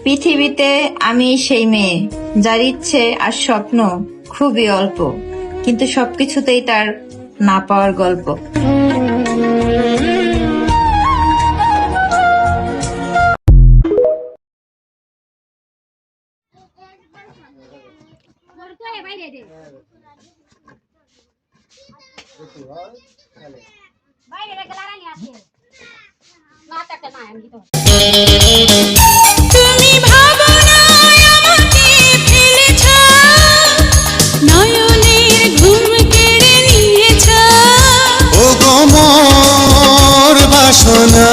পৃথিবীতে আমি সেই মেয়ে যার ইচ্ছে আর স্বপ্ন খুবই অল্প, কিন্তু সবকিছুতেই তার না পাওয়ার গল্প। তুমি ভাবো না আমাকে ফেলেছ, নয়নের ঘুম কেড়ে নিয়েছ। ও গো মোর বাসনা